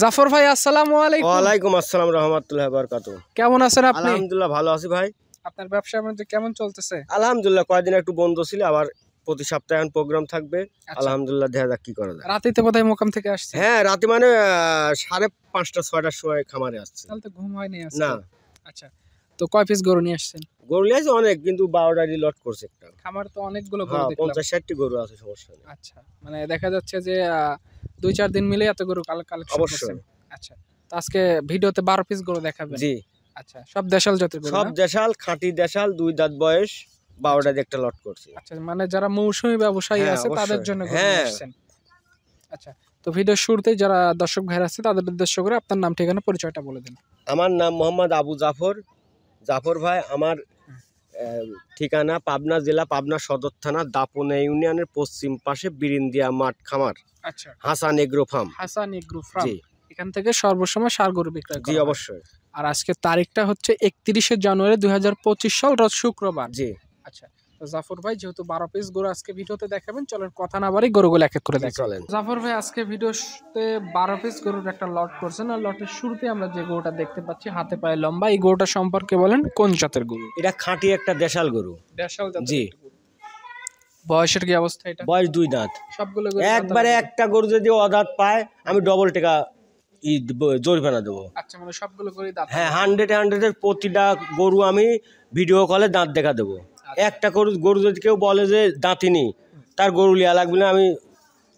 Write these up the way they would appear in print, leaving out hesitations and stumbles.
জাফর ভাই আসসালামু আলাইকুম। ওয়ালাইকুম আসসালাম রাহমাতুল্লাহি ওয়া বারাকাতুহু। কেমন আছেন আপনি? আলহামদুলিল্লাহ ভালো আছি ভাই। আপনার ব্যবসা বাণিজ্য কেমন চলতেছে? আলহামদুলিল্লাহ কয়েকদিন একটু বন্ধ ছিল, আবার প্রতি সপ্তাহে প্রোগ্রাম থাকবে। আচ্ছা। আলহামদুলিল্লাহ দেখা যাক কি করা যায়। রাতেতে বোধহয় মোকাম থেকে আসছে। হ্যাঁ রাতে মানে 5:30-6টার সময় খামারে আসছে। তাহলে তো ঘুম হয়নি আজকে। না আচ্ছা, তো কয় পিস গরু নিয়ে আসছেন? গরু আছে অনেক, কিন্তু 12টারই লট করছে একটা। খামার তো অনেকগুলো গরু হ্যাঁ দেখলাম। 50-60টি গরু আছে, সমস্যা নেই। আচ্ছা, মানে দেখা যাচ্ছে যে 2-4 দিন মিলে এত গরু কালেকশন অবশ্যই। করছেন। আচ্ছা, তো আজকে ভিডিওতে 12 পিস গরু দেখাবেন। জি, আচ্ছা, সব দেশাল জাতের গরু। সব না? দেশাল, খাঁটি দেশাল, 2 দাঁত বয়স, 12টায় একটা লট করছি। আচ্ছা, মানে যারা মৌসুমী ব্যবসায়ী হ্যাঁ, আছে তাদের অবশ্যই। জন্য গরু হ্যাঁ। নিয়ে আসছেন। আচ্ছা, তো ভিডিওর শুরুতেই যারা দর্শক ভাইরা আছে তাদের উদ্দেশ্য করে আপনার নাম ঠিকানা পরিচয়টা বলে দিন। আমার নাম মোহাম্মদ আবু জাফর। জাফর ভাই, আমার ঠিকানা পাবনা জেলা, পাবনা সদর থানা, দাপনে ইউনিয়নের পশ্চিম পাশে বিরিন্দিয়া মাঠ খামার, আচ্ছা, Hasan agro farm. Hasan agro farm. জি এখান থেকে সর্বসময় ষাঁড় গরু বিক্রয় জি করা হয়। অবশ্যই। আর আজকে তারিখটা হচ্ছে 31শে জানুয়ারি 2025 সাল, রোজ শুক্রবার। জি আচ্ছা, তো জাফর ভাই যেহেতু 12 পিস গরু আজকে ভিডিওতে দেখাবেন, চলেন কথা না বাড়ি গরুগুলো এক এক করে দেখাই। চলেন। জাফর ভাই আজকে ভিডিওতে 12 পিস গরুর একটা লট করছেন, আর লটের শুরুতে আমরা যে গরুটা দেখতে পাচ্ছি হাতে পায়ে লম্বা, এই গরুটা সম্পর্কে বলেন কোন জাতের গরু? এটা খাঁটি একটা দেশাল গরু। দেশাল জাতের জি। একটা গরু। বয়সের কি অবস্থা এটা? বয়স 2 দাঁত। সবগুলো গরু একবারে একটা গরু যদি অদাঁত পায় আমি ডবল টাকা জরিমানা দেবো। আচ্ছা, মানে সবগুলো গরু দাঁত। হ্যাঁ 100-100 প্রতিটা গরু আমি ভিডিও কলে দাঁত দেখা দেবো। একটা গরু যদি কেউ বলে যে দাঁতিনি, তার গরু লিয়া লাগবে না, আমি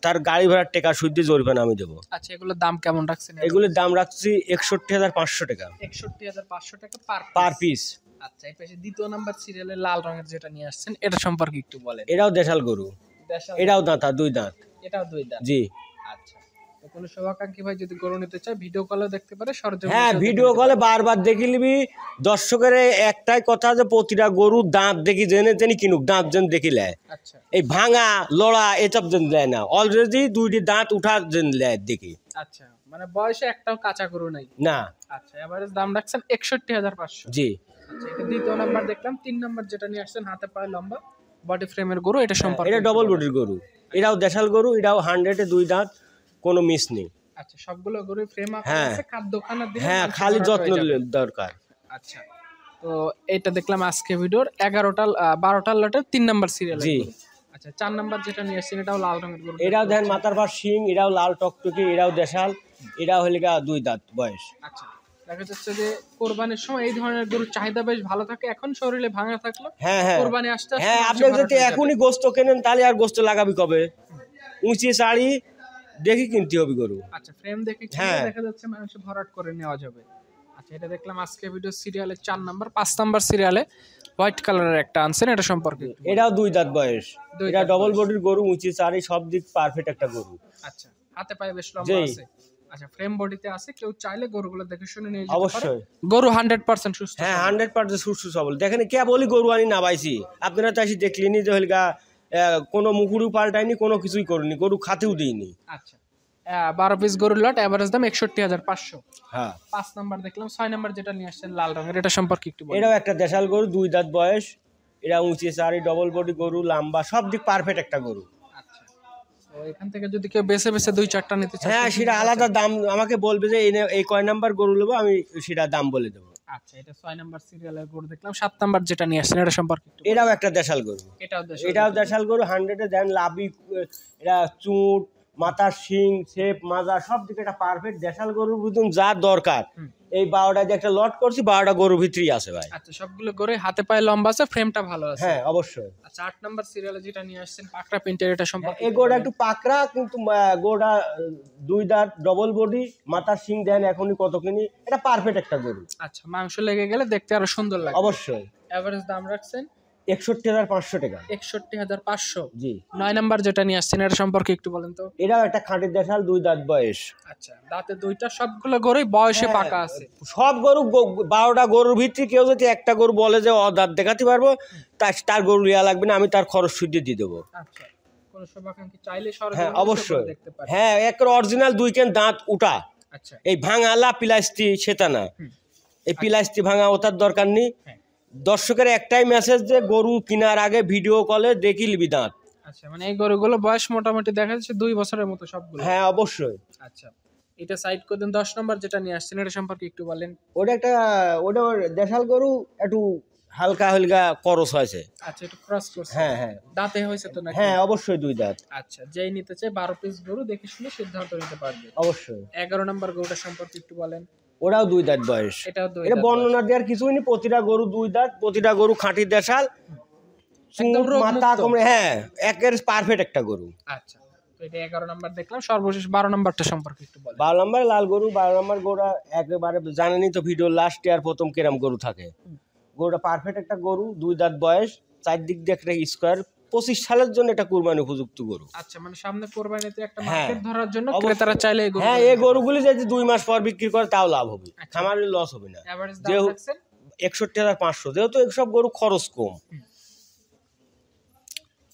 তার গাড়ি ভাড়ার টাকা সুদ দিয়ে জরিমানা আমি দেবো। আচ্ছা, এগুলোর দাম কেমন রাখছেন? এগুলির দাম রাখছি 61,500 টাকা 61,500 টাকা পার পিস। আচ্ছা, এই পাশে দ্বিতীয় নাম্বার সিরিয়ালে লাল রঙের যেটা নিয়ে আসছেন এটা সম্পর্কে একটু বলেন। এটাও দেশাল গরু, দেশাল, এটাও দাঁতা 2 দাঁত। এটাও 2 দাঁত। জি আচ্ছা, তো কোনো শুভাকাঙ্ক্ষী ভাই যদি গরু নিতে চায় ভিডিও কলেও দেখতে পারে, সরজমিনে হ্যাঁ, এসেও ভিডিও দেখতে কলে পারে। বারবার দেখি নিবি। দর্শকের একটাই কথা যে প্রতিটা গরু দাঁত দেখি জেনে জেনে কিনুক, দাঁত যেন দেখি লেয়। আচ্ছা এই ভাঙা লড়া এসব যেন লেয় না, অলরেডি 2টি দাঁত উঠা যেন লেয় দেখি। আচ্ছা, মানে বয়সে একটাও কাঁচা গরু নাই। না। আচ্ছা, এভারেজ দাম রাখছেন 61,500। জি আচ্ছা, এটা দ্বিতীয় নাম্বার দেখলাম। 3 নাম্বার যেটা নিয়ে আসছেন হাতে পায়ে লম্বা বডি ফ্রেমের গরু, এটা সম্পর্কে এটা একটু ডবল বলেন। বডির গরু, এটাও দেশাল গরু, এটাও 100-এ 2 দাঁত, কোনো মিস নেই। আচ্ছা, সবগুলো গরু ফ্রেম আপ হ্যাঁ। আছে, খাদ্যখানা দিলে হ্যাঁ, মাংস খালি ভরাট যত্ন হয়ে যাবে। দরকার। আচ্ছা, তো এটা দেখলাম আজকে ভিডিওর 12টা লটের 3 নাম্বার সিরিয়াল। জি। আচ্ছা, 4 নাম্বার যেটা নিয়ে আসছেন এটাও লাল রঙের গরু। এটাও দেখেন মাথার পর শিং, এটাও লাল টকটকে, এটাও দেশাল, এটাও হলে 2 দাঁত বয়স। আচ্ছা, দেখা যাচ্ছে যে কোরবানির সময় এই ধরনের গরুর চাহিদা বেশ ভালো থাকে, এখন শরীরে ভাঙা থাকলো। হ্যাঁ হ্যাঁ কোরবানি আসতে আসতে হ্যাঁ, মাংস আপনি ভরাট যদি হয়ে যাবে। এখনই গোস্ত কেনেন তাহলে আর গোস্ত লাগাবি কবে? উঁচি শাড়ি দেখি কিনতে হবে গরু। আচ্ছা, ফ্রেম দেখে কিনলে হ্যাঁ। দেখা যাচ্ছে মাংস ভরাট করে নেওয়া যাবে। আচ্ছা, এটা দেখলাম আজকে ভিডিও সিরিয়ালে 4 নাম্বার। 5 নাম্বার সিরিয়ালে হোয়াইট কালারের একটা আনছেন, এটা সম্পর্কে একটু বলুন। এটাও 2 দাঁত বয়স, 2 এটা দাঁত ডবল বয়স। বডির গরু, উঁচি শাড়ি সব দিক পারফেক্ট একটা গরু। আচ্ছা, হাতে পায়ে বেশ লম্বা জি। আছে। আচ্ছা, ফ্রেম বডিতে আছে, কেউ চাইলে গরুগুলো দেখে শুনে নিয়ে যেতে পারে। অবশ্যই। গরু 100% সুস্থ। হ্যাঁ 100% সুস্থ সবল। দেখেন কে বলি গরু আনি না বাইছি, আপনারা তো আসি দেখলেনি যে হলগা কোনো মুকুরও পাল্টায়নি, কোনো কিছুই করিনি, গরু খাতেও দিইনি। আচ্ছা, 12 পিস গরুর লট, এভারেজ দাম 61,500। হ্যাঁ 5 নাম্বার দেখলাম। 6 নাম্বার যেটা নিয়ে আসছেন লাল রঙের, এটা সম্পর্কে একটু বলুন। এটাও একটা দেশাল গরু, 2 দাঁত বয়স, এটা উঁচি শাড়ি, ডবল বডি গরু, লম্বা, সব দিক পারফেক্ট একটা গরু। আচ্ছা, তো এখান থেকে যদি কেউ বেছে বেছে 2-4টা নিতে চায়, হ্যাঁ সেটা আলাদা দাম, আমাকে বলবে যে এই কয় নাম্বার গরু নেবো, আমি সেটা দাম বলে দেবো। আচ্ছা, এটা 6 নাম্বার সিরিয়ালের গরু দেখলাম। 7 নাম্বার যেটা নিয়ে আসছেন এটা সম্পর্কে একটু বলুন। এটাও একটা দেশাল গরু, এটাও দেশাল গরু, 100-এ দেন লাভি, এটা চুট, মাথার শিং, শেপ, মাজা, সব দিকে একটা পারফেক্ট দেশাল গরুর ভিতর যা দরকার। এই 12টা যে একটা লট করছি, 12টা গরুর ভিতরেই আছে ভাই। আচ্ছা, সবগুলো গরু হাতে পায়ে লম্বা আছে, ফ্রেমটা ভালো আছে। হ্যাঁ অবশ্যই। আচ্ছা, 8 নাম্বার সিরিয়ালে যেটা নিয়ে আসছেন পাকড়া প্রিন্টের, এটা সম্পর্কে এই গোড়া একটু পাকড়া, কিন্তু গোড়া 2 দাঁত, ডবল বডি, মাথার শিং দেন এখনই কতখানি, এটা পারফেক্ট একটা গরু। আচ্ছা, মাংস লেগে গেলে দেখতে আরো সুন্দর লাগে। অবশ্যই। এভারেজ দাম রাখছেন 61,500 টাকা। 61,500। জি। 9 নাম্বার যেটা নিয়ে আসছেন এটা সম্পর্কে একটু বলেন তো। এটাও একটা খাঁটি দেশাল, 2 দাঁত বয়স। আচ্ছা, দাঁতে 2টা, সবগুলো গরুই বয়সে পাকা আছে। সব গরু 12টা গরুর ভিতরে কেউ যদি একটা গরু বলে যে দাঁত দেখাতে পারবো, তার গরু লিয়া লাগবে না, আমি তার খরচ সুদ্ধি দিয়ে দেবো। আচ্ছা, কোন শুভাকাঙ্ক্ষী চাইলে হ্যাঁ সরজমিনে অবশ্যই। দেখতে পারে। হ্যাঁ একটা অরিজিনাল 2 কেন দাঁত উঠা, আচ্ছা, এই ভাঙালা পিলাস্তি সেটা না, এই পিলাস্তি ভাঙা ওটার দরকার নেই। হ্যাঁ। দর্শকের একটাই মেসেজ যে গরু কেনার আগে ভিডিও কলে দেখি লিবি দাঁত। আচ্ছা, মানে এই গরুগুলো বয়স মোটামুটি দেখা যাচ্ছে 2 বছরের মতো সবগুলো। হ্যাঁ অবশ্যই। আচ্ছা, এটা সাইড করে দেন। 10 নম্বর যেটা নিয়ে আসছেন এটা সম্পর্কে একটু বলেন। ওটা দেশাল গরু একটু হালকা হালকা করস হয়েছে। আচ্ছা, একটু ক্রস করছে। হ্যাঁ হ্যাঁ দাঁতে হয়েছে তো নাকি? হ্যাঁ অবশ্যই 2 দাঁত। আচ্ছা, যেই নিতে চায় 12 পিস গরু দেখে শুনে সিদ্ধান্ত নিতে পারবে। অবশ্যই। 11 নম্বর গরুটা সম্পর্কে একটু বলেন। ওরাও 2 দাঁত বয়স। এটাও 2 এটা দাঁত। বর্ণনা দেওয়ার কিছুই নেই, প্রতিটা গরু 2 দাঁত, প্রতিটা গরু খাঁটি দেশাল, একদম রোগ মাথা মুক্ত। কমে, হ্যাঁ একের পারফেক্ট একটা গরু। আচ্ছা, তো এটা 11 নম্বর দেখলাম। সর্বশেষ 12 নম্বরটা সম্পর্কে একটু বলেন। 12 নম্বর লাল গরু। 12 নম্বর গরুটা একেবারে জানেনই তো, ভিডিও লাস্টে আর প্রথম কেরাম গরু থাকে। গরুটা পারফেক্ট একটা গরু, 2 দাঁত বয়স, চারদিক দিয়ে একটা স্কোয়ার, 25 সালের জন্য এটা কুরবানি উপযুক্ত গরু। আচ্ছা, মানে সামনে কোরবানিতে একটা হ্যাঁ। মার্কেট ধরার জন্য অবশ্যই। ক্রেতারা চাইলে এই গরু। হ্যাঁ এই গরুগুলি যদি 2 মাস পর বিক্রি করে তাও লাভ হবে, আচ্ছা। খামারের লস হবে না। এভারেজ দাম যেহেতু রাখছেন 61,500, যেহেতু এইসব গরু খরচ কম।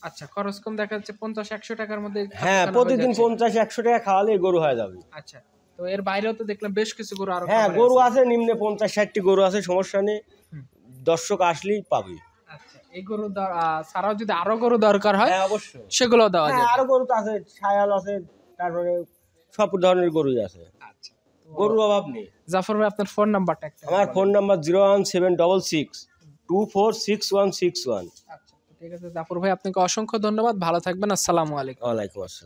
আচ্ছা, খরচ কম দেখা যাচ্ছে 50-100 টাকার মধ্যে হ্যাঁ খাদ্য প্রতিদিন হয়ে যাচ্ছে। 50-100 টাকা খাওয়ালে এই গরু হয়ে যাবে। আচ্ছা, তো এর বাইরেও তো দেখলাম বেশ কিছু গরু আরো হ্যাঁ খামারে গরু আছে। আছে নিম্নে 50-60টি গরু আছে, সমস্যা নেই, হুম। দর্শক আসলেই পাবে। আচ্ছা, এই গরু ছাড়াও যদি আরো গরু দরকার হয় হ্যাঁ অবশ্যই। সেগুলো দেওয়া হ্যাঁ যাবে। আরো গরু তো আছে, ছায়াল আছে, তারপরে সব ধরনের গরুই আছে, আচ্ছা, তো গরুর অভাব নেই। জাফর ভাই আপনার ফোন নাম্বারটা একটা আমার বলেন। Phone number 01766246161। আচ্ছা, তো ঠিক আছে জাফর ভাই, আপনাকে অসংখ্য ধন্যবাদ। ভালো থাকবেন। আসসালামু আলাইকুম। ওয়ালাইকুম আসসালাম।